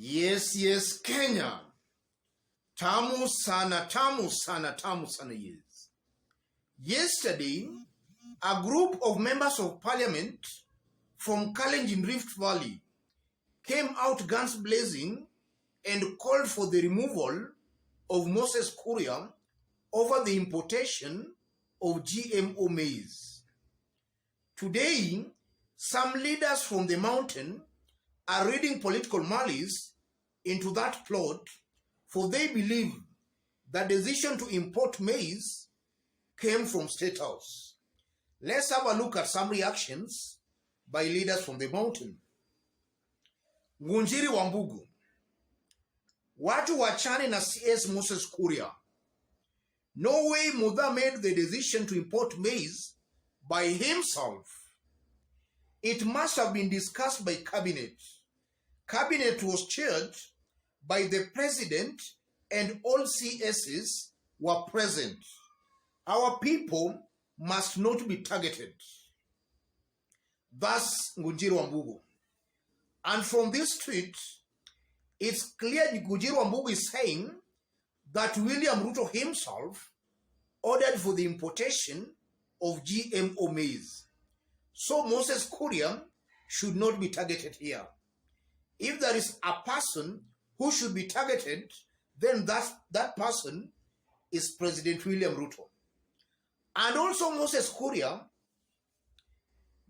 Yes, Kenya. Tamu sana, yes. Yesterday, a group of members of parliament from Kalenjin Rift Valley came out guns blazing and called for the removal of Moses Kuria over the importation of GMO maize. Today, some leaders from the mountain are reading political malice into that plot, for they believe the decision to import maize came from State House. Let's have a look at some reactions by leaders from the mountain. Ngunjiri Wambugu, watu wachane na CS Moses Kuria. No way Mudha made the decision to import maize by himself. It must have been discussed by cabinet. Cabinet was chaired by the president and all CSs were present. Our people must not be targeted. Thus, Ngunjiri Wambugu. And from this tweet, it's clear Ngunjiri Wambugu is saying that William Ruto himself ordered for the importation of GMO maize. So Moses Kuria should not be targeted here. If there is a person who should be targeted, then that person is President William Ruto. And also Moses Kuria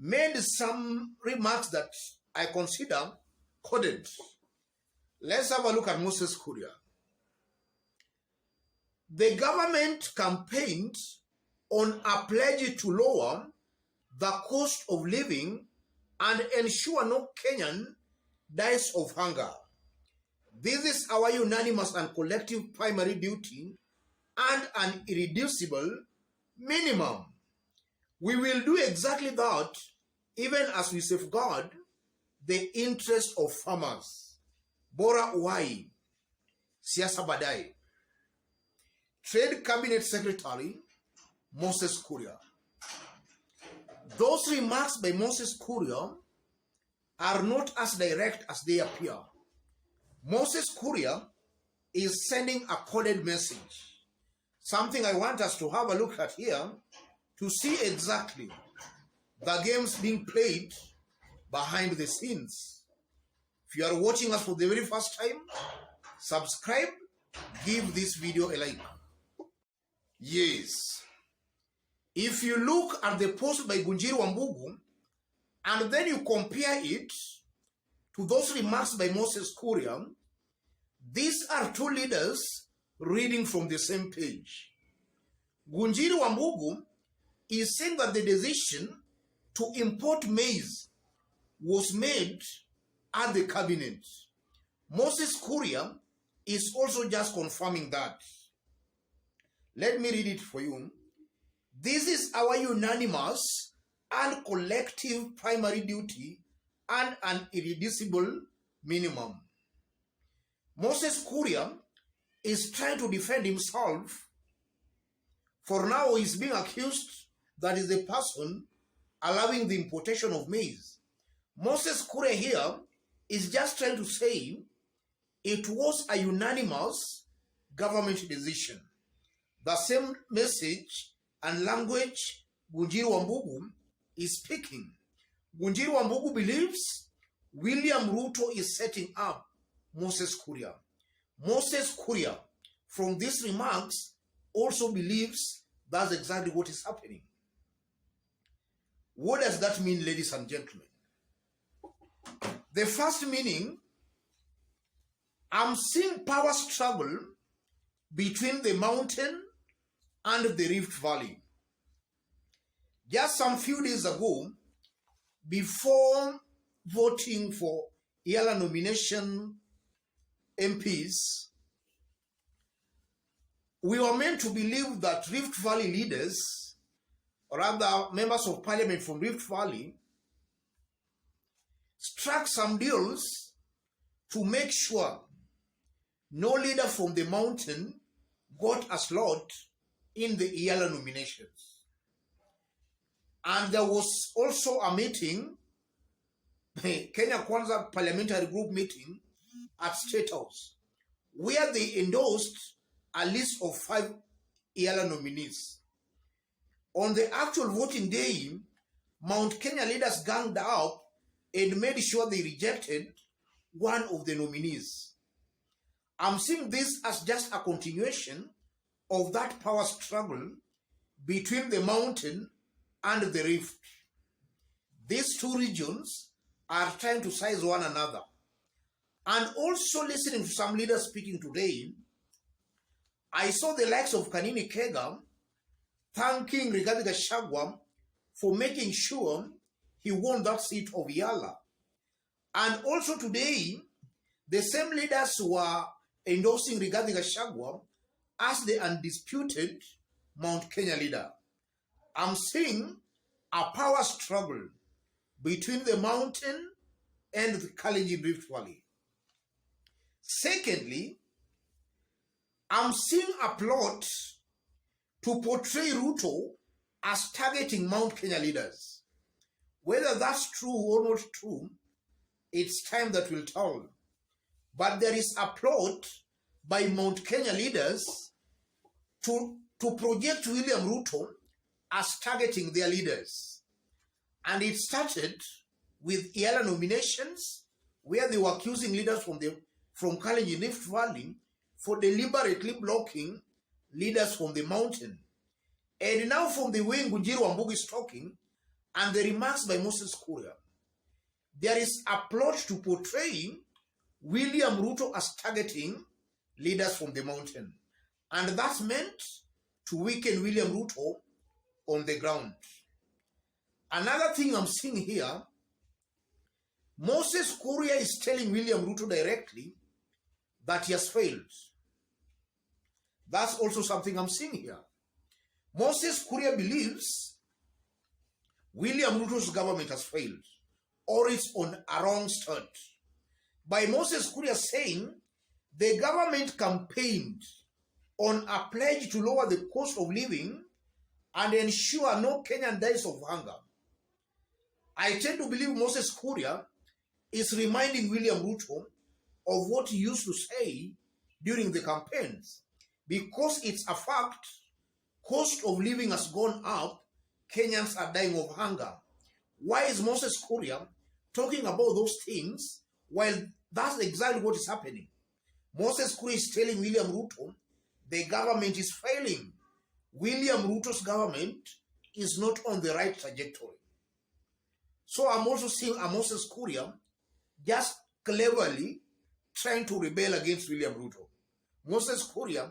made some remarks that I consider coded. Let's have a look at Moses Kuria. The government campaigned on a pledge to lower the cost of living and ensure no Kenyan dies of hunger. This is our unanimous and collective primary duty and an irreducible minimum. We will do exactly that even as we safeguard the interest of farmers. Bora Uwai, Siasa Badai. Trade Cabinet Secretary Moses Kuria. Those remarks by Moses Kuria are not as direct as they appear. Moses Kuria is sending a coded message. Something I want us to have a look at here to see exactly the games being played behind the scenes. If you are watching us for the very first time, subscribe, give this video a like. Yes. If you look at the post by Ngunjiri Wambugu and then you compare it to those remarks by Moses Kuria, these are two leaders reading from the same page. Ngunjiri Wambugu is saying that the decision to import maize was made at the cabinet. Moses Kuria is also just confirming that. Let me read it for you. This is our unanimous and collective primary duty and an irreducible minimum. Moses Kuria is trying to defend himself. For now, he's being accused that is the person allowing the importation of maize. Moses Kuria here is just trying to say it was a unanimous government decision. The same message and language Ngunjiri Wambugu is speaking. Ngunjiri Wambugu believes William Ruto is setting up Moses Kuria. Moses Kuria, from these remarks, also believes that's exactly what is happening. What does that mean, ladies and gentlemen? The first meaning, I'm seeing power struggle between the mountain and the Rift Valley. Just some few days ago, before voting for Yala nomination MPs, we were meant to believe that Rift Valley leaders, or rather members of parliament from Rift Valley, struck some deals to make sure no leader from the mountain got a slot in the Yala nominations. And there was also a meeting, Kenya Kwanza Parliamentary Group meeting, at State House, where they endorsed a list of 5 EALA nominees. On the actual voting day, Mount Kenya leaders ganged up and made sure they rejected one of the nominees. I'm seeing this as just a continuation of that power struggle between the mountain and the rift. These two regions are trying to size one another. And also listening to some leaders speaking today, I saw the likes of Kanini Kega thanking Rigathi Gachagua for making sure he won that seat of Yala. And also today, the same leaders were endorsing Rigathi Gachagua as the undisputed Mount Kenya leader. I'm seeing a power struggle between the mountain and the Kalenjin Rift Valley. Secondly, I'm seeing a plot to portray Ruto as targeting Mount Kenya leaders. Whether that's true or not true, it's time that will tell. But there is a plot by Mount Kenya leaders to project William Ruto as targeting their leaders. And it started with EALA nominations, where they were accusing leaders from Kalenjin Rift Valley for deliberately blocking leaders from the mountain. And now from the way Ngunjiri Wambugu is talking, and the remarks by Moses Kuria, there is a plot to portray William Ruto as targeting leaders from the mountain. And that's meant to weaken William Ruto on the ground. Another thing I'm seeing here, Moses Kuria is telling William Ruto directly that he has failed. That's also something I'm seeing here. Moses Kuria believes William Ruto's government has failed, or it's on a wrong start. By Moses Kuria saying the government campaigned on a pledge to lower the cost of living and ensure no Kenyan dies of hunger. I tend to believe Moses Kuria is reminding William Ruto of what he used to say during the campaigns. Because it's a fact, cost of living has gone up, Kenyans are dying of hunger. Why is Moses Kuria talking about those things while that's exactly what is happening? Moses Kuria is telling William Ruto the government is failing. William Ruto's government is not on the right trajectory. So I'm also seeing a Moses Kuria just cleverly trying to rebel against William Ruto. Moses Kuria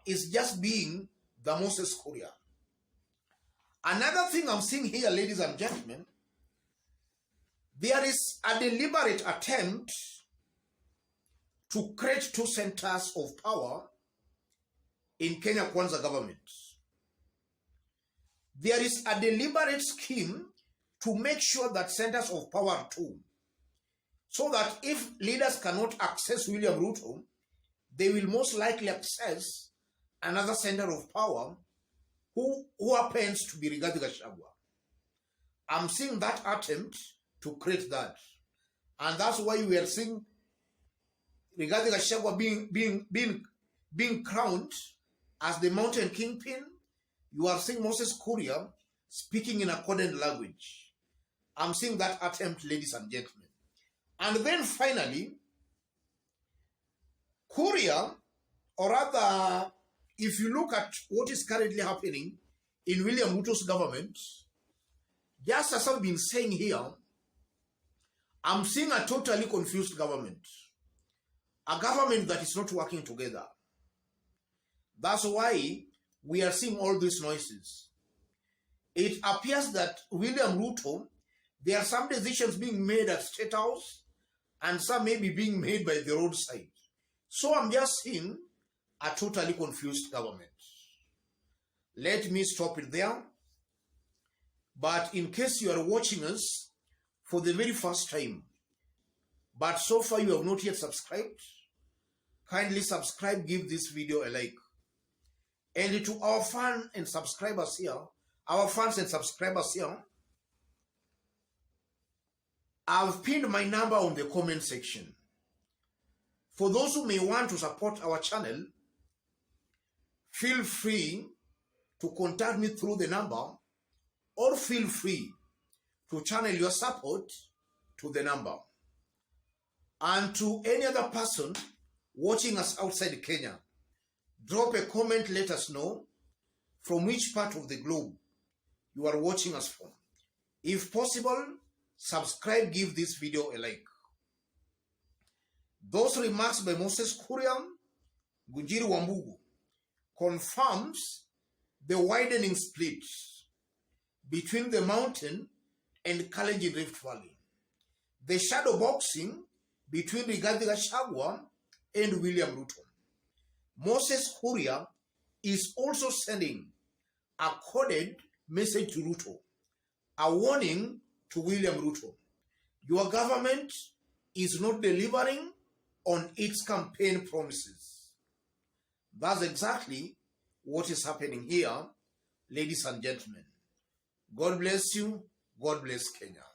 is just being the Moses Kuria. Another thing I'm seeing here, ladies and gentlemen, there is a deliberate attempt to create two centers of power in Kenya Kwanza government. There is a deliberate scheme to make sure that centers of power are two, so that if leaders cannot access William Ruto, they will most likely access another center of power who happens to be Rigathi Gachagua. I'm seeing that attempt to create that. And that's why we are seeing Rigathi Gachagua being crowned as the mountain kingpin. You are seeing Moses Kuria speaking in accordant language. I'm seeing that attempt, ladies and gentlemen. And then finally, Kuria, or rather, if you look at what is currently happening in William Ruto's government, just as I've been saying here, I'm seeing a totally confused government. A government that is not working together. That's why we are seeing all these noises. It appears that William Ruto, there are some decisions being made at State House and some may be being made by the roadside. So I'm just seeing a totally confused government. Let me stop it there. But in case you are watching us for the very first time, but so far you have not yet subscribed, kindly subscribe, give this video a like. And to our fans and subscribers here, I've pinned my number on the comment section. For those who may want to support our channel, feel free to contact me through the number, or feel free to channel your support to the number. And to any other person watching us outside Kenya, drop a comment, let us know from which part of the globe you are watching us from. If possible, subscribe, give this video a like. Those remarks by Moses Kuria, Gunjiri Wambugu, confirms the widening split between the mountain and Kalenjin Rift Valley, the shadow boxing between Rigathi Gachagua and William Ruto. Moses Kuria is also sending a coded message to Ruto, a warning to William Ruto. Your government is not delivering on its campaign promises. That's exactly what is happening here, ladies and gentlemen. God bless you. God bless Kenya.